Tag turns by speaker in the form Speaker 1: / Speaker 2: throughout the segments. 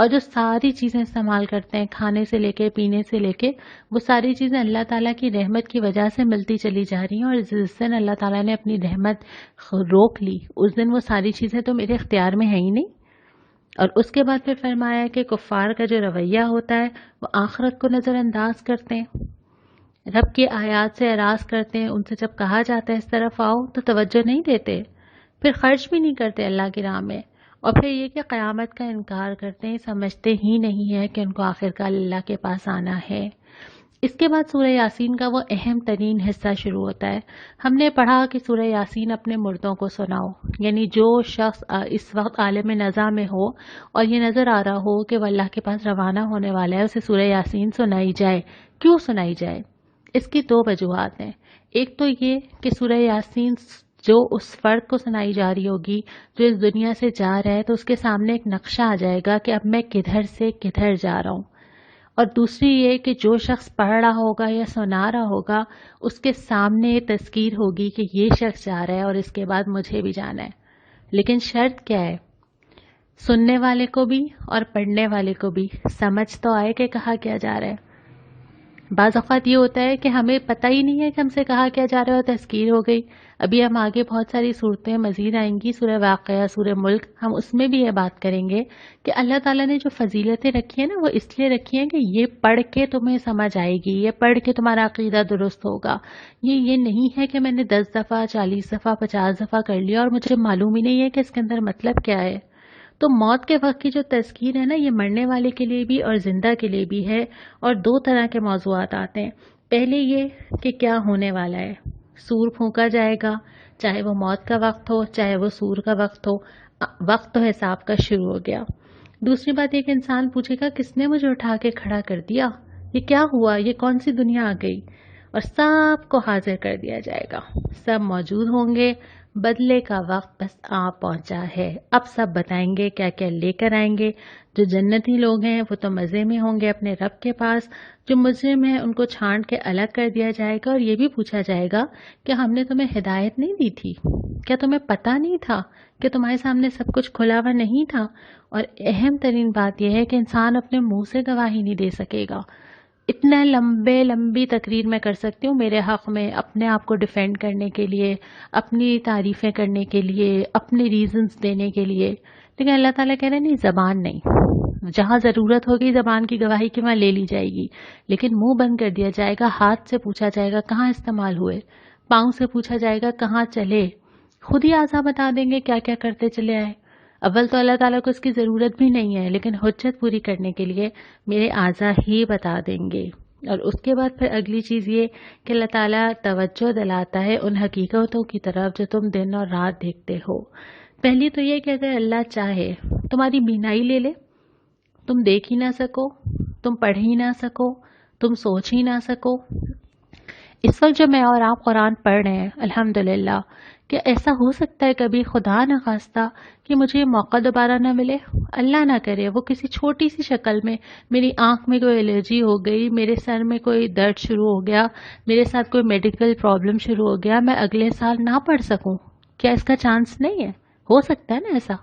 Speaker 1: اور جو ساری چیزیں استعمال کرتے ہیں کھانے سے لے کے پینے سے لے کے، وہ ساری چیزیں اللہ تعالیٰ کی رحمت کی وجہ سے ملتی چلی جا رہی ہیں، اور جس دن اللہ تعالیٰ نے اپنی رحمت روک لی اس دن وہ ساری چیزیں تو میرے اختیار میں ہیں ہی نہیں۔ اور اس کے بعد پھر فرمایا کہ کفار کا جو رویہ ہوتا ہے وہ آخرت کو نظر انداز کرتے ہیں، رب کی آیات سے اعراض کرتے ہیں، ان سے جب کہا جاتا ہے اس طرف آؤ تو توجہ نہیں دیتے، پھر خرچ بھی نہیں کرتے اللہ کی راہ میں، اور پھر یہ کہ قیامت کا انکار کرتے ہیں، سمجھتے ہی نہیں ہے کہ ان کو آخرکار اللہ کے پاس آنا ہے۔ اس کے بعد سورہ یاسین کا وہ اہم ترین حصہ شروع ہوتا ہے۔ ہم نے پڑھا کہ سورہ یاسین اپنے مردوں کو سناؤ، یعنی جو شخص اس وقت عالم نزا میں ہو اور یہ نظر آ رہا ہو کہ وہ اللہ کے پاس روانہ ہونے والا ہے، اسے سورہ یاسین سنائی جائے۔ کیوں سنائی جائے؟ اس کی دو وجوہات ہیں۔ ایک تو یہ کہ سورہ یاسین جو اس فرد کو سنائی جا رہی ہوگی جو اس دنیا سے جا رہا ہے، تو اس کے سامنے ایک نقشہ آ جائے گا کہ اب میں کدھر سے کدھر جا رہا ہوں۔ اور دوسری یہ کہ جو شخص پڑھ رہا ہوگا یا سنا رہا ہوگا اس کے سامنے تذکیر ہوگی کہ یہ شخص جا رہا ہے اور اس کے بعد مجھے بھی جانا ہے۔ لیکن شرط کیا ہے؟ سننے والے کو بھی اور پڑھنے والے کو بھی سمجھ تو آئے کہ کہا کیا جا رہا ہے۔ بعض اوقات یہ ہوتا ہے کہ ہمیں پتہ ہی نہیں ہے کہ ہم سے کہا کیا جا رہا ہے اور تذکیر ہو گئی۔ ابھی ہم آگے بہت ساری صورتیں مزید آئیں گی، سورہ واقعہ، سورہ ملک، ہم اس میں بھی یہ بات کریں گے کہ اللہ تعالیٰ نے جو فضیلتیں رکھی ہیں نا، وہ اس لیے رکھی ہیں کہ یہ پڑھ کے تمہیں سمجھ آئے گی، یہ پڑھ کے تمہارا عقیدہ درست ہوگا۔ یہ نہیں ہے کہ میں نے 10 دفعہ 40 دفعہ 50 دفعہ کر لیا اور مجھے معلوم ہی نہیں ہے کہ اس کے اندر مطلب کیا ہے۔ تو موت کے وقت کی جو تذکیر ہے نا، یہ مرنے والے کے لیے بھی اور زندہ کے لیے بھی ہے، اور دو طرح کے موضوعات آتے ہیں۔ پہلے یہ کہ کیا ہونے والا ہے، سور پھونکا جائے گا، چاہے وہ موت کا وقت ہو چاہے وہ سور کا وقت ہو، وقت تو حساب کا شروع ہو گیا۔ دوسری بات یہ کہ انسان پوچھے گا کس نے مجھے اٹھا کے کھڑا کر دیا، یہ کیا ہوا، یہ کون سی دنیا آ گئی، اور سب کو حاضر کر دیا جائے گا، سب موجود ہوں گے، بدلے کا وقت بس آ پہنچا ہے۔ اب سب بتائیں گے کیا کیا لے کر آئیں گے۔ جو جنتی لوگ ہیں وہ تو مزے میں ہوں گے اپنے رب کے پاس، جو مجرم ہیں ان کو چھانٹ کے الگ کر دیا جائے گا، اور یہ بھی پوچھا جائے گا کہ ہم نے تمہیں ہدایت نہیں دی تھی، کیا تمہیں پتہ نہیں تھا کہ تمہارے سامنے سب کچھ کھلا ہوا نہیں تھا؟ اور اہم ترین بات یہ ہے کہ انسان اپنے منہ سے گواہی نہیں دے سکے گا۔ اتنا لمبی تقریر میں کر سکتی ہوں میرے حق میں، اپنے آپ کو ڈیفینڈ کرنے کے لیے، اپنی تعریفیں کرنے کے لیے، اپنے ریزنز دینے کے لیے، لیکن اللہ تعالیٰ کہہ رہے ہیں نہیں، زبان نہیں۔ جہاں ضرورت ہوگی زبان کی گواہی کی وہاں لے لی جائے گی، لیکن منہ بند کر دیا جائے گا، ہاتھ سے پوچھا جائے گا کہاں استعمال ہوئے، پاؤں سے پوچھا جائے گا کہاں چلے، خود ہی اعضاء بتا دیں گے کیا کیا کرتے چلے آئے۔ اول تو اللہ تعالیٰ کو اس کی ضرورت بھی نہیں ہے، لیکن حجت پوری کرنے کے لیے میرے اعضاء ہی بتا دیں گے۔ اور اس کے بعد پھر اگلی چیز یہ کہ اللہ تعالیٰ توجہ دلاتا ہے ان حقیقتوں کی طرف جو تم دن اور رات دیکھتے ہو۔ پہلی تو یہ کہ اگر اللہ چاہے تمہاری بینائی لے لے، تم دیکھ ہی نہ سکو، تم پڑھ ہی نہ سکو، تم سوچ ہی نہ سکو۔ اس وقت جو میں اور آپ قرآن پڑھ رہے ہیں الحمدللہ، کہ ایسا ہو سکتا ہے کبھی خدا نہ خواستہ کہ مجھے یہ موقع دوبارہ نہ ملے؟ اللہ نہ کرے وہ کسی چھوٹی سی شکل میں میری آنکھ میں کوئی الرجی ہو گئی، میرے سر میں کوئی درد شروع ہو گیا، میرے ساتھ کوئی میڈیکل پرابلم شروع ہو گیا، میں اگلے سال نہ پڑھ سکوں۔ کیا اس کا چانس نہیں ہے؟ ہو سکتا ہے نا ایسا؟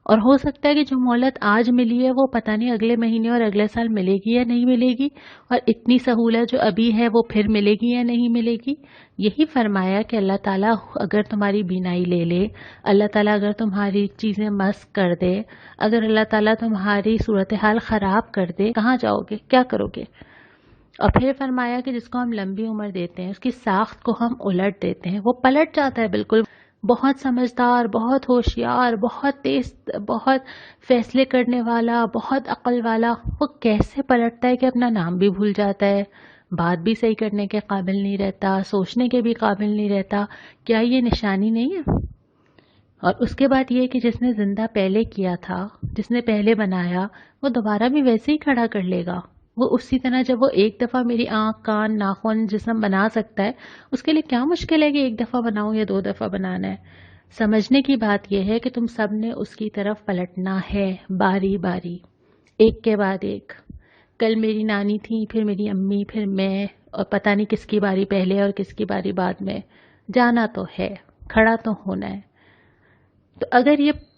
Speaker 1: اور ہو سکتا ہے کہ جو مہلت آج ملی ہے وہ پتہ نہیں اگلے مہینے اور اگلے سال ملے گی یا نہیں ملے گی، اور اتنی سہولت جو ابھی ہے وہ پھر ملے گی یا نہیں ملے گی۔ یہی فرمایا کہ اللہ تعالیٰ اگر تمہاری بینائی لے لے، اللہ تعالیٰ اگر تمہاری چیزیں مسخ کر دے، اگر اللہ تعالیٰ تمہاری صورتحال خراب کر دے، کہاں جاؤ گے، کیا کرو گے؟ اور پھر فرمایا کہ جس کو ہم لمبی عمر دیتے ہیں اس کی ساخت کو ہم الٹ دیتے ہیں، وہ پلٹ جاتا ہے بالکل۔ بہت سمجھدار، بہت ہوشیار، بہت تیز، بہت فیصلے کرنے والا، بہت عقل والا، وہ کیسے پلٹتا ہے کہ اپنا نام بھی بھول جاتا ہے، بات بھی صحیح کرنے کے قابل نہیں رہتا، سوچنے کے بھی قابل نہیں رہتا۔ کیا یہ نشانی نہیں ہے؟ اور اس کے بعد یہ کہ جس نے زندہ پہلے کیا تھا، جس نے پہلے بنایا، وہ دوبارہ بھی ویسے ہی کھڑا کر لے گا۔ وہ اسی طرح جب وہ ایک دفعہ میری آنکھ، کان، ناخن، جسم بنا سکتا ہے، اس کے لیے کیا مشکل ہے کہ ایک دفعہ بناؤں یا 2 دفعہ بنانا ہے؟ سمجھنے کی بات یہ ہے کہ تم سب نے اس کی طرف پلٹنا ہے، باری باری، ایک کے بعد ایک۔ کل میری نانی تھی، پھر میری امی، پھر میں، اور پتہ نہیں کس کی باری پہلے اور کس کی باری بعد میں۔ جانا تو ہے، کھڑا تو ہونا ہے۔ تو اگر یہ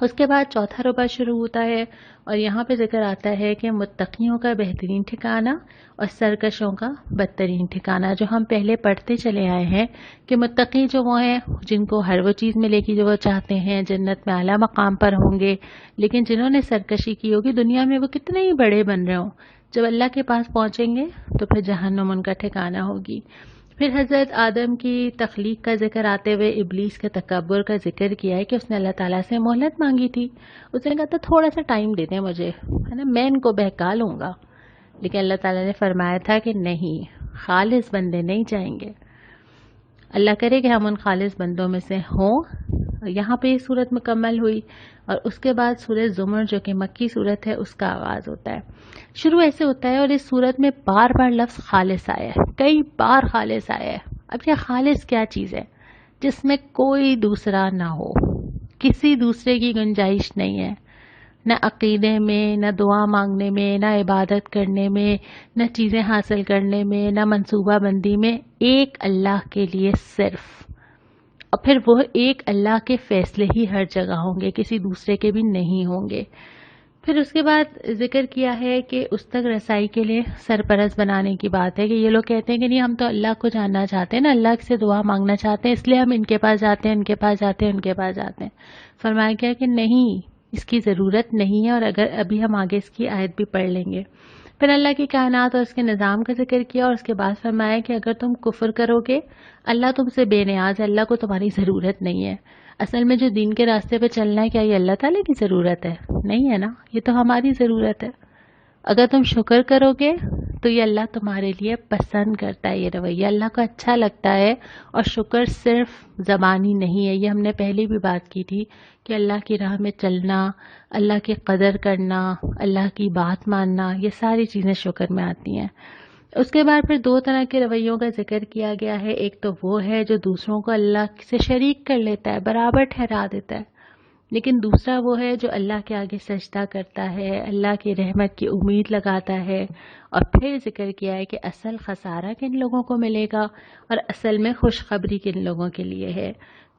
Speaker 1: اس کے بعد چوتھا ربع شروع ہوتا ہے اور یہاں پہ ذکر آتا ہے کہ متقیوں کا بہترین ٹھکانہ اور سرکشوں کا بدترین ٹھکانہ، جو ہم پہلے پڑھتے چلے آئے ہیں کہ متقی جو وہ ہیں جن کو ہر وہ چیز ملے گی جو وہ چاہتے ہیں، جنت میں اعلیٰ مقام پر ہوں گے، لیکن جنہوں نے سرکشی کی ہوگی دنیا میں وہ کتنے ہی بڑے بن رہے ہوں، جب اللہ کے پاس پہنچیں گے تو پھر جہنم ان کا ٹھکانہ ہوگی۔ پھر حضرت آدم کی تخلیق کا ذکر آتے ہوئے ابلیس کے تکبر کا ذکر کیا ہے کہ اس نے اللہ تعالیٰ سے مہلت مانگی تھی، اس نے کہا تھا تھوڑا سا ٹائم دے دیں مجھے، ہے نا، میں ان کو بہکا لوں گا، لیکن اللہ تعالیٰ نے فرمایا تھا کہ نہیں، خالص بندے نہیں جائیں گے۔ اللہ کرے کہ ہم ان خالص بندوں میں سے ہوں۔ یہاں پہ یہ صورت مکمل ہوئی اور اس کے بعد سورہ زمر جو کہ مکی صورت ہے اس کا آغاز ہوتا ہے۔ شروع ایسے ہوتا ہے اور اس صورت میں بار بار لفظ خالص آیا ہے، کئی بار خالص آیا ہے۔ اب یہ خالص کیا چیز ہے؟ جس میں کوئی دوسرا نہ ہو، کسی دوسرے کی گنجائش نہیں ہے، نہ عقیدے میں، نہ دعا مانگنے میں، نہ عبادت کرنے میں، نہ چیزیں حاصل کرنے میں، نہ منصوبہ بندی میں، ایک اللہ کے لیے صرف، اور پھر وہ ایک اللہ کے فیصلے ہی ہر جگہ ہوں گے، کسی دوسرے کے بھی نہیں ہوں گے۔ پھر اس کے بعد ذکر کیا ہے کہ اس تک رسائی کے لیے سرپرست بنانے کی بات ہے کہ یہ لوگ کہتے ہیں کہ نہیں ہم تو اللہ کو جاننا چاہتے ہیں نا، اللہ سے دعا مانگنا چاہتے ہیں، اس لیے ہم ان کے پاس جاتے ہیں، ان کے پاس جاتے ہیں، ان کے پاس جاتے ہیں۔ فرمایا گیا کہ نہیں، اس کی ضرورت نہیں ہے، اور اگر ابھی ہم آگے اس کی آیت بھی پڑھ لیں گے۔ پھر اللہ کی کائنات اور اس کے نظام کا ذکر کیا اور اس کے بعد فرمایا کہ اگر تم کفر کرو گے، اللہ تم سے بے نیاز ہے، اللہ کو تمہاری ضرورت نہیں ہے۔ اصل میں جو دین کے راستے پہ چلنا ہے، کیا یہ اللہ تعالیٰ کی ضرورت ہے؟ نہیں ہے نا، یہ تو ہماری ضرورت ہے۔ اگر تم شکر کرو گے تو یہ اللہ تمہارے لیے پسند کرتا ہے، یہ رویہ اللہ کو اچھا لگتا ہے، اور شکر صرف زبانی نہیں ہے، یہ ہم نے پہلے بھی بات کی تھی کہ اللہ کی راہ میں چلنا، اللہ کی قدر کرنا، اللہ کی بات ماننا، یہ ساری چیزیں شکر میں آتی ہیں۔ اس کے بعد پھر دو طرح کے رویوں کا ذکر کیا گیا ہے، ایک تو وہ ہے جو دوسروں کو اللہ سے شریک کر لیتا ہے، برابر ٹھہرا دیتا ہے، لیکن دوسرا وہ ہے جو اللہ کے آگے سجدہ کرتا ہے، اللہ کی رحمت کی امید لگاتا ہے۔ اور پھر ذکر کیا ہے کہ اصل خسارہ کن لوگوں کو ملے گا اور اصل میں خوشخبری کن لوگوں کے لیے ہے۔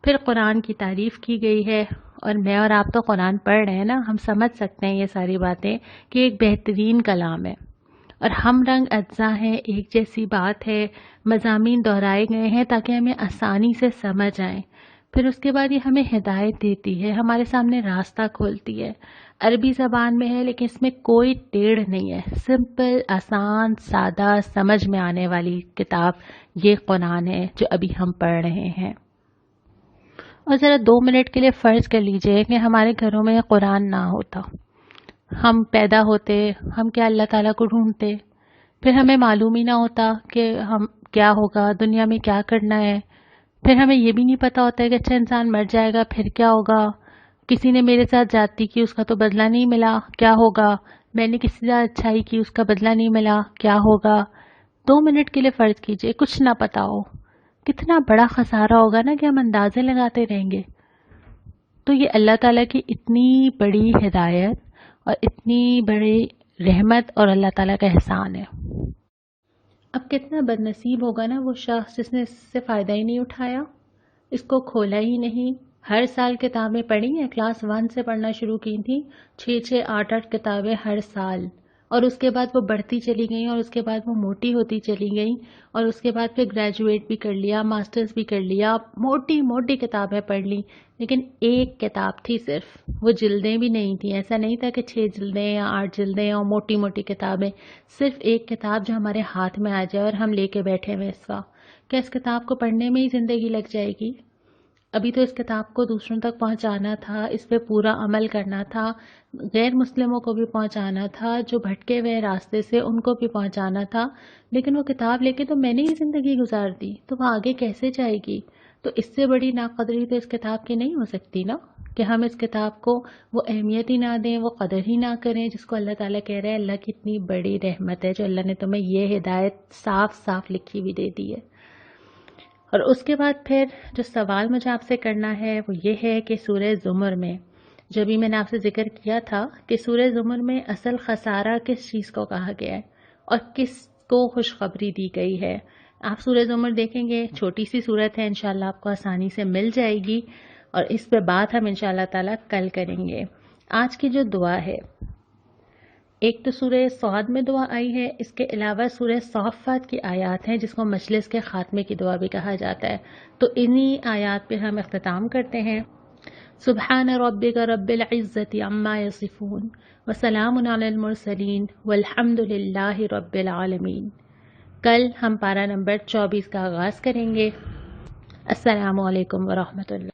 Speaker 1: پھر قرآن کی تعریف کی گئی ہے، اور میں اور آپ تو قرآن پڑھ رہے ہیں نا، ہم سمجھ سکتے ہیں یہ ساری باتیں کہ ایک بہترین کلام ہے اور ہم رنگ اجزا ہیں، ایک جیسی بات ہے، مضامین دہرائے گئے ہیں تاکہ ہمیں آسانی سے سمجھ آئیں۔ پھر اس کے بعد یہ ہمیں ہدایت دیتی ہے، ہمارے سامنے راستہ کھولتی ہے۔ عربی زبان میں ہے لیکن اس میں کوئی ٹیڑھ نہیں ہے، سمپل، آسان، سادہ، سمجھ میں آنے والی کتاب یہ قرآن ہے جو ابھی ہم پڑھ رہے ہیں۔ اور ذرا 2 منٹ کے لیے فرض کر لیجئے کہ ہمارے گھروں میں یہ قرآن نہ ہوتا، ہم پیدا ہوتے، ہم کیا اللہ تعالیٰ کو ڈھونڈتے، پھر ہمیں معلوم ہی نہ ہوتا کہ ہم کیا ہوگا، دنیا میں کیا کرنا ہے، پھر ہمیں یہ بھی نہیں پتا ہوتا ہے کہ اچھا انسان مر جائے گا پھر کیا ہوگا، کسی نے میرے ساتھ زیادتی کی اس کا تو بدلہ نہیں ملا، کیا ہوگا، میں نے کسی سے اچھائی کی اس کا بدلہ نہیں ملا، کیا ہوگا۔ 2 منٹ کے لیے فرض کیجئے کچھ نہ پتا ہو، کتنا بڑا خسارہ ہوگا نا کہ ہم اندازے لگاتے رہیں گے۔ تو یہ اللہ تعالیٰ کی اتنی بڑی ہدایت اور اتنی بڑی رحمت اور اللہ تعالیٰ کا احسان ہے۔ اب کتنا بد نصیب ہوگا نا وہ شخص جس نے اس سے فائدہ ہی نہیں اٹھایا، اس کو کھولا ہی نہیں۔ ہر سال کتابیں پڑھی ہیں، کلاس 1 سے پڑھنا شروع کی تھیں، 6 8 کتابیں ہر سال، اور اس کے بعد وہ بڑھتی چلی گئیں اور اس کے بعد وہ موٹی ہوتی چلی گئیں، اور اس کے بعد پھر گریجویٹ بھی کر لیا، ماسٹرز بھی کر لیا، موٹی موٹی کتابیں پڑھ لی، لیکن ایک کتاب تھی صرف، وہ جلدیں بھی نہیں تھیں، ایسا نہیں تھا کہ 6 جلدیں یا 8 جلدیں اور موٹی موٹی کتابیں، صرف ایک کتاب جو ہمارے ہاتھ میں آ جائے اور ہم لے کے بیٹھے ہوئے اس وقت، کیا اس کتاب کو پڑھنے میں ہی زندگی لگ جائے گی؟ ابھی تو اس کتاب کو دوسروں تک پہنچانا تھا، اس پہ پورا عمل کرنا تھا، غیر مسلموں کو بھی پہنچانا تھا، جو بھٹکے ہوئے راستے سے ان کو بھی پہنچانا تھا، لیکن وہ کتاب لے کے تو میں نے ہی زندگی گزار دی، تو وہ آگے کیسے جائے گی؟ تو اس سے بڑی ناقدری تو اس کتاب کی نہیں ہو سکتی نا، کہ ہم اس کتاب کو وہ اہمیت ہی نہ دیں، وہ قدر ہی نہ کریں جس کو اللہ تعالیٰ کہہ رہے ہیں اللہ کی اتنی بڑی رحمت ہے جو اللہ نے تمہیں یہ ہدایت صاف صاف لکھی ہوئی دے دی ہے۔ اور اس کے بعد پھر جو سوال مجھے آپ سے کرنا ہے وہ یہ ہے کہ سورہ زمر میں جو بھی میں نے آپ سے ذکر کیا تھا کہ سورہ زمر میں اصل خسارہ کس چیز کو کہا گیا ہے اور کس کو خوشخبری دی گئی ہے۔ آپ سورہ زمر دیکھیں گے، چھوٹی سی صورت ہے، انشاءاللہ آپ کو آسانی سے مل جائے گی، اور اس پہ بات ہم انشاءاللہ تعالیٰ کل کریں گے۔ آج کی جو دعا ہے، ایک تو سورہ صاد میں دعا آئی ہے، اس کے علاوہ سورہ صافات کی آیات ہیں جس کو مجلس کے خاتمے کی دعا بھی کہا جاتا ہے، تو انہی آیات پہ ہم اختتام کرتے ہیں۔ سبحان ربک رب العزت عما یصفون وسلام علی المرسلین والحمد للہ رب العالمین۔ کل ہم پارہ نمبر 24 کا آغاز کریں گے۔ السلام علیکم ورحمۃ اللہ۔